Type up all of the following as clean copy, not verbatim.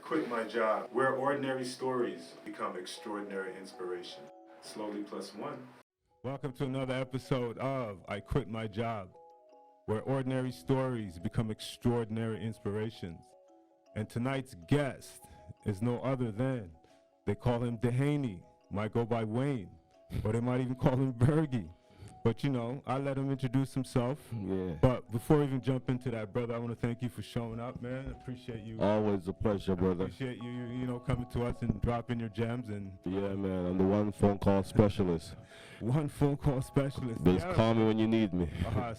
quit my job, where ordinary stories become extraordinary inspiration. Slowly plus one. Welcome to another episode of I Quit My Job, where ordinary stories become extraordinary inspirations. And tonight's guest is no other than, they call him Dehaney, might go by Wayne, or they might even call him Bergie. But you know, I let him introduce himself. Yeah. But before we even jump into that, brother, I want to thank you for showing up, man. Appreciate you. Always a pleasure, brother. Appreciate you, coming to us and dropping your gems. And yeah, man, I'm the one phone call specialist. One phone call specialist. Just call me when you need me.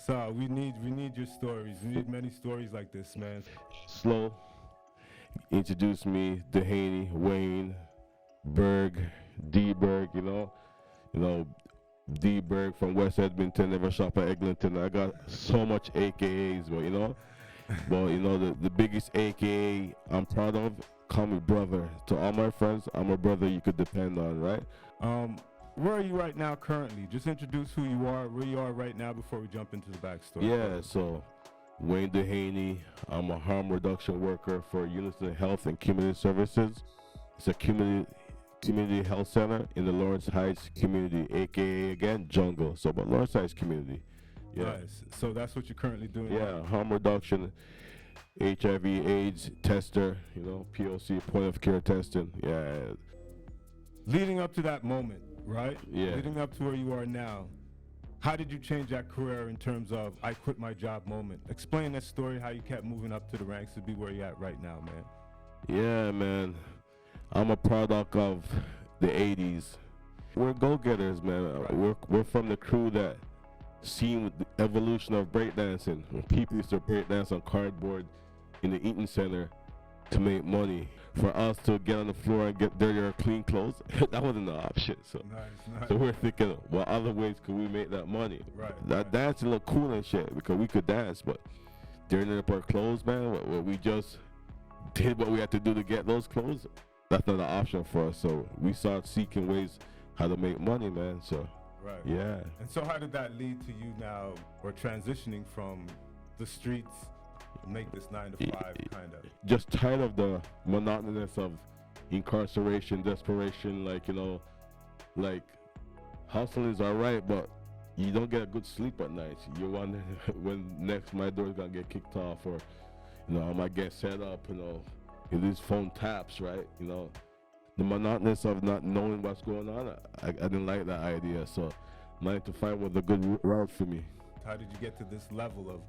So we need your stories. We need many stories like this, man. Slow. Introduce me, Dehaney, Wayne, Berg, D-Berg, you know, D-Berg from West Edmonton, never shop at Eglinton. I got so much AKAs, but the biggest AKA I'm proud of, call me brother. To all my friends, I'm a brother you could depend on, right? Where are you right now currently? Just introduce who you are, where you are right now before we jump into the backstory. Yeah, so Wayne Dehaney, I'm a harm reduction worker for Unison Health and Community Services. It's a community health center in the Lawrence Heights community, aka again jungle. So, but Lawrence Heights community. Yeah. Nice. So that's what you're currently doing. Yeah, now. harm reduction, HIV/AIDS tester. POC, point of care testing. Yeah. Leading up to that moment, right? Yeah. Leading up to where you are now, how did you change that career in terms of I quit my job moment? Explain that story, how you kept moving up to the ranks to be where you're at right now, man. Yeah, man. I'm a product of the 80s. We're go-getters, man. Right. We're from the crew that seen the evolution of breakdancing. When people used to breakdance on cardboard in the Eaton Center to make money. For us to get on the floor and get dirty or clean clothes, that wasn't an option. So, nice. So we're thinking, what other ways could we make that money? Right. That dancing looked cool and shit because we could dance, but dirtying up our clothes, man, we just did what we had to do to get those clothes. That's not an option for us. So we started seeking ways how to make money, man. So, right. Yeah. And so how did that lead to you now, or transitioning from the streets, make this 9 to 5 kind of? Just tired of the monotonous of incarceration, desperation, like hustling is all right, but you don't get a good sleep at night. You wonder when next my door's gonna get kicked off, or I might get set up, these phone taps, right? The monotonous of not knowing what's going on. I didn't like that idea. So 9 to 5 was a good route for me. How did you get to this level of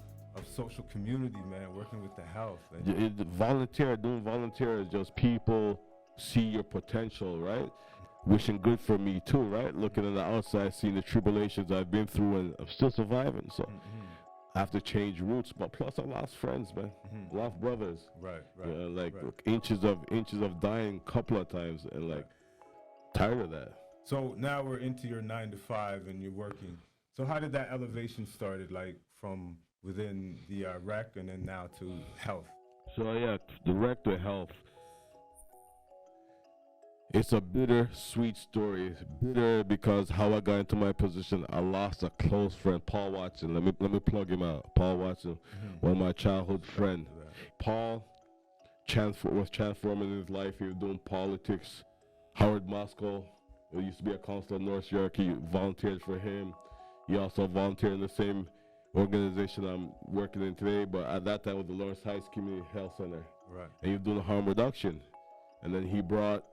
social community, man, working with the health? Doing volunteer is just people see your potential, right? Wishing good for me too, right? Looking on the outside, seeing the tribulations I've been through, and I'm still surviving. So I have to change routes, but plus I lost friends, man. Lost brothers. Right. Inches of dying a couple of times, and tired of that. So now we're into your 9 to 5 and you're working. So how did that elevation started, from within the rec and then now to health? So yeah, the rec to health. It's a bitter-sweet story. It's bitter because how I got into my position, I lost a close friend, Paul Watson. Let me plug him out. Paul Watson, one of my childhood friends. Paul was transforming his life. He was doing politics. Howard Moscow, who used to be a councilor in North York, he volunteered for him. He also volunteered in the same organization I'm working in today, but at that time it was the Lawrence Heights Community Health Center. Right. And he was doing harm reduction. And then he brought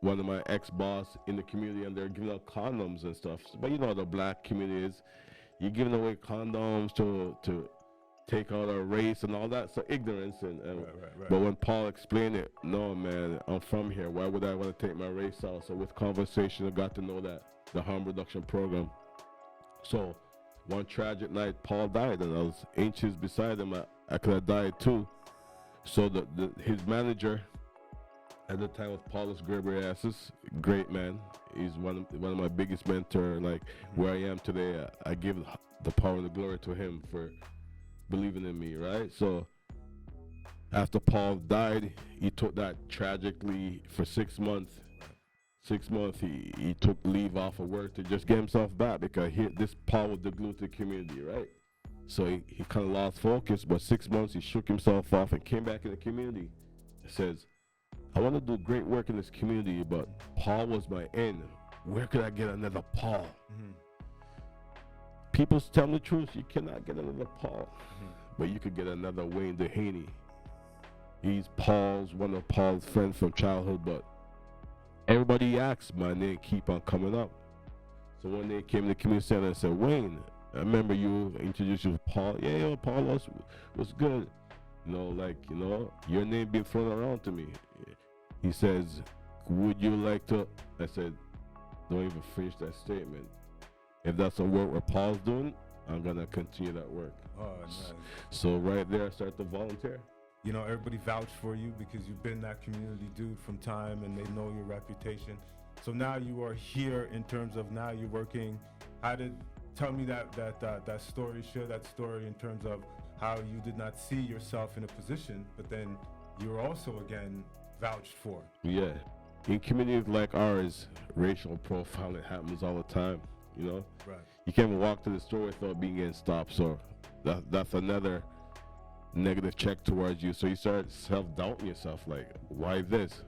one of my ex-boss in the community, and they're giving out condoms and stuff. But the black community is, you're giving away condoms to take out our race and all that. So ignorance and right. But when Paul explained it, no man, I'm from here. Why would I want to take my race out? So with conversation, I got to know that the harm reduction program. So one tragic night, Paul died, and I was inches beside him. I could have died too. So his manager at the time was Paulus Grebriasis, great man. He's one of my biggest mentors. Where I am today, I give the power and the glory to him for believing in me, right? So after Paul died, he took that tragically for 6 months. 6 months he took leave off of work to just get himself back, because this Paul was the glue to the community, right? So he kind of lost focus, but 6 months he shook himself off and came back in the community. It says, I want to do great work in this community, but Paul was my end. Where could I get another Paul? People tell me the truth, you cannot get another Paul, but you could get another Wayne Dehaney. He's one of Paul's friends from childhood, but everybody asks, my name keep on coming up. So one day came to the community center and said, Wayne, I remember you introduced you to Paul. Yeah, Paul was good. Your name being thrown around to me. He says, would you like to? I said, don't even finish that statement. If that's a work where Paul's doing, I'm going to continue that work. Oh, nice. So right there, I started to volunteer. Everybody vouched for you because you've been that community dude from time and they know your reputation. So now you are here in terms of now you're working. Tell me that story, share that story in terms of how you did not see yourself in a position, but then you're also again vouched for. Yeah. In communities like ours, racial profiling happens all the time, Right. You can't even walk to the store without being stopped. So that's another negative check towards you. So you start self-doubting yourself, like, why this?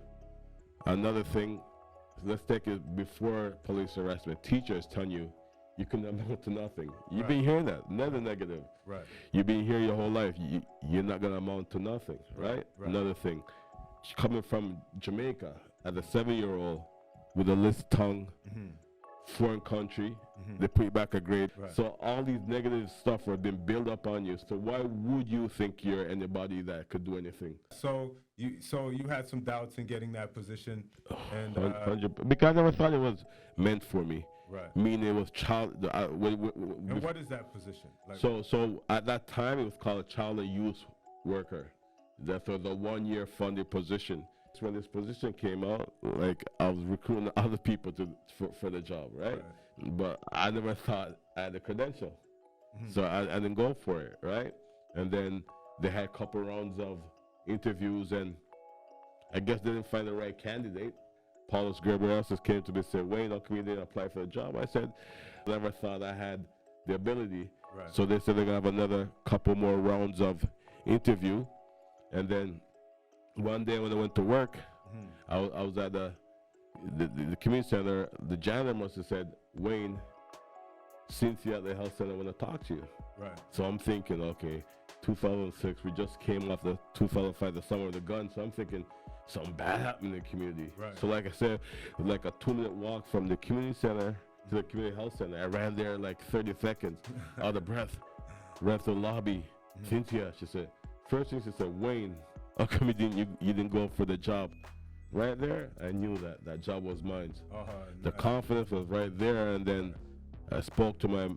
Another thing, let's take it before police harassment. Teachers telling you can amount to nothing. You've been hearing that, another negative. Right. You've been here your whole life. You're not going to amount to nothing, right? Another thing, coming from Jamaica as a 7-year-old with a lisp tongue, foreign country, they put you back a grade. Right. So all these negative stuff have been built up on you. So why would you think you're anybody that could do anything? So you had some doubts in getting that position, and because I never thought it was meant for me. Right. Meaning it was child. And what is that position? So at that time it was called a child and youth worker. That was a 1-year funded position. So when this position came out, like I was recruiting other people for the job, right? But I never thought I had the credential, so I didn't go for it, right? And then they had a couple rounds of interviews, and I guess they didn't find the right candidate. Paulus Gerber came to me and said, Wayne, how come you didn't apply for the job? I said, I never thought I had the ability. Right. So they said they're going to have another couple more rounds of interview. And then one day when I went to work, I was at the community center. The janitor must have said, Wayne, Cynthia at the health center want to talk to you. Right. So I'm thinking, okay, 2006, we just came off the 2005, the summer of the gun. So I'm thinking, something bad happened in the community. Right. So like I said, like a 2-minute walk from the community center to the community health center. I ran there like 30 seconds, out of breath. Ran to the lobby. Cynthia, she said, first thing she said, Wayne, how come you didn't go for the job? Right there, I knew that job was mine. The confidence was right there, and then I spoke to my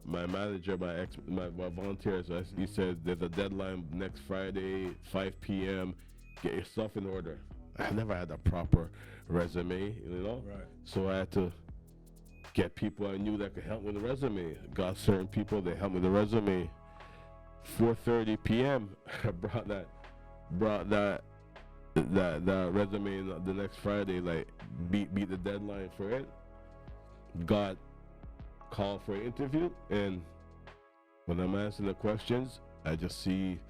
manager, my volunteers. He said, there's a deadline next Friday, 5 p.m., get your stuff in order. I never had a proper resume, Right. So I had to get people I knew that could help with the resume. Got certain people, they helped with the resume. 4:30 p.m. I brought that resume the next Friday, like beat the deadline for it. Got called for an interview, and when I'm answering the questions, I just see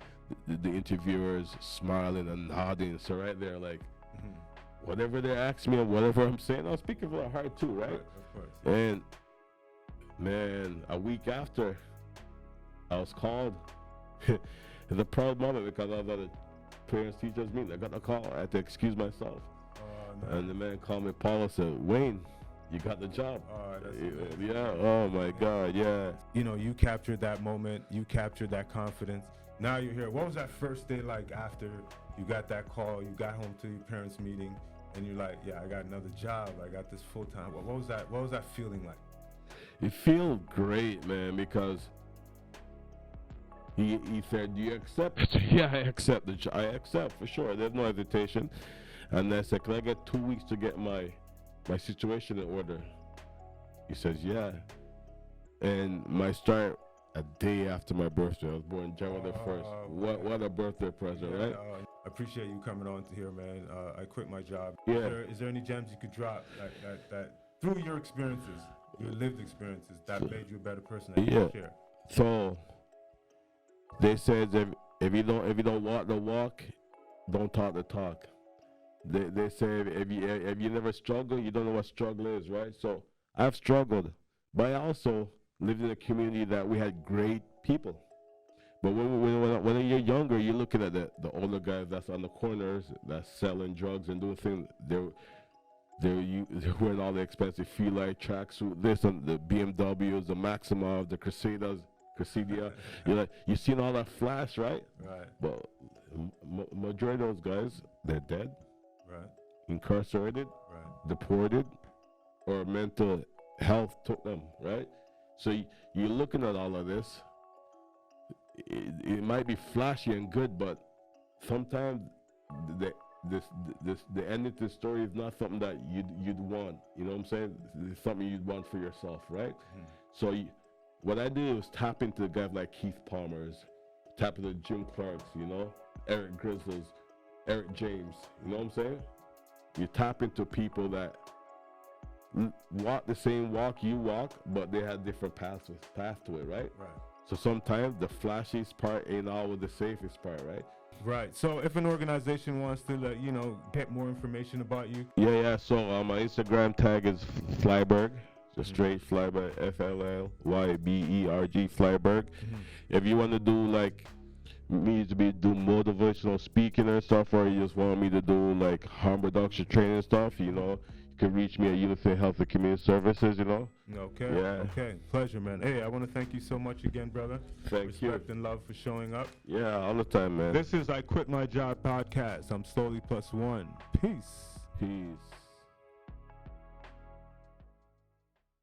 the interviewers smiling and nodding. So right there, like, whatever they're asking me and whatever I'm saying, I'm speaking from the heart too, right? Of course. And man, a week after, I was called. It's a proud moment because I was at a parents teachers meeting. I got a call. I had to excuse myself. No. And the man called me, Paul, and said, Wayne, you got the job. Yeah. Oh my God. Yeah. You captured that moment. You captured that confidence. Now you're here. What was that first day like after you got that call? You got home to your parents' meeting, and you're like, "Yeah, I got another job. I got this full time." What was that? What was that feeling like? It feels great, man, because he said, "Do you accept?" Yeah, I accept the job. I accept for sure. There's no hesitation. And I said, "Can I get 2 weeks to get my situation in order?" He says, "Yeah." And my start a day after my birthday. I was born January 1st. What a birthday present, right? I appreciate you coming on to here, man. I quit my job. Yeah. Is there any gems you could drop that through your experiences, your lived experiences, that made you a better person that you can share? So they said if you don't walk the walk, don't talk the talk. They say if you never struggle, you don't know what struggle is, right? So I've struggled, but I also lived in a community that we had great people. But when you're younger, you're looking at the older guys that's on the corners, that's selling drugs and doing things. They're wearing all the expensive Fila tracksuit, this and the BMWs, the Maxima, the Cressidia. You've seen all that flash, right? Right. But majority of those guys, they're dead, right, incarcerated, right, deported, or mental health took them, right? So you're looking at all of this. It might be flashy and good, but sometimes the end of the story is not something that you'd want. You know what I'm saying? It's something you'd want for yourself, right? Mm-hmm. So what I do is tap into guys like Keith Palmer's, tap into Jim Clark's, Eric Grizzle's, Eric James. You know what I'm saying? You tap into people that walk the same walk you walk, but they had different paths to it, right? Right. So sometimes the flashiest part ain't always the safest part, right? Right. So if an organization wants to, get more information about you. Yeah. So my Instagram tag is Flyberg. It's straight Flyberg, FLLYBERG, Flyberg. Mm-hmm. If you want to do me to do motivational speaking and stuff, or you just want me to do harm reduction training stuff, you can reach me at Unity Health and Community Services, Okay. Yeah. Okay. Pleasure, man. Hey, I want to thank you so much again, brother. Thank you. Respect and love for showing up. Yeah, all the time, man. This is I Quit My Job podcast. I'm Slowly +1. Peace. Peace.